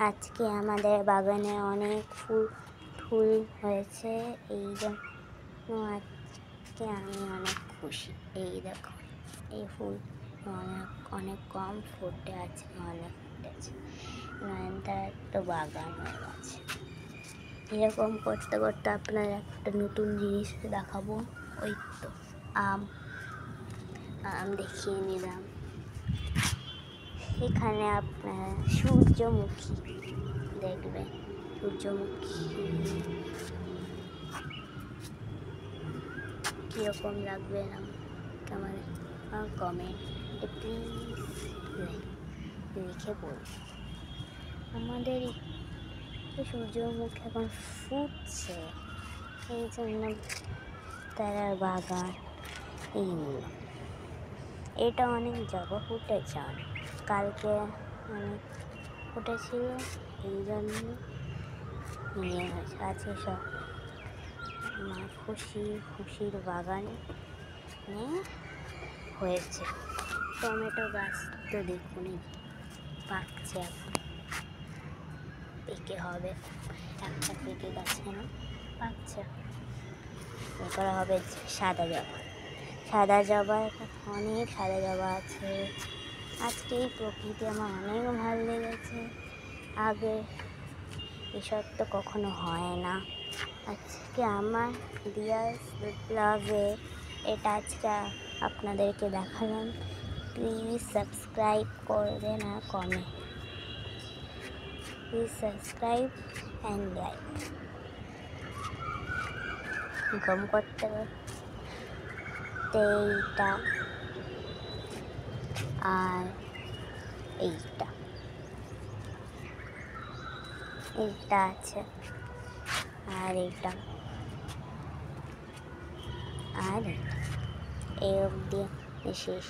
আজকে আমাদের বাগানে অনেক ফুল হয়েছে, এই জন্য আজকে আমি অনেক খুশি। এই দেখো, এই ফুল অনেক কম ফুটে আছে, অনেক ফুটেছে, নয়নতারার তো বাগান হয়ে গেছে। এরকম করতে করতে আপনার একটা নতুন জিনিস দেখাবো। ওই তো আম দেখিয়ে নিলাম। এখানে আপনার সূর্যমুখী দেখবেন, সূর্যমুখী কীরকম লাগবে না কেমন কমেন্টে প্লিজ লিখে বলুন। আমাদের সূর্যমুখী এখন ফুটছে, এই জন্য তারা বাগান এই নিল। এটা অনেক জায়গা ফুটেছে, কালকে অনেক ফুটেছিল, এই জন্য নিয়ে গেছে। আজকে সব আমার খুশির বাগানে হয়েছে। টমেটো গাছ তো দেখুন পাকছে, এখন পেকে হবে, একটা পেকে গেছে না, পাকছে। এরপরে হবে সাদা জবা, অনেক সাদা জবা আছে। আজকে এই প্রকৃতি আমার অনেক ভালো লেগেছে, আগে এসব তো কখনো হয় না। আজকে আমার দিয়াস ব্লগে এটা আজকে আপনাদেরকে দেখালাম। প্লিজ সাবস্ক্রাইব করবেন আর comment, please subscribe and like. গম করতে এইটা আর এইটা আছে, আর এইটা আর এই অবধি শেষ।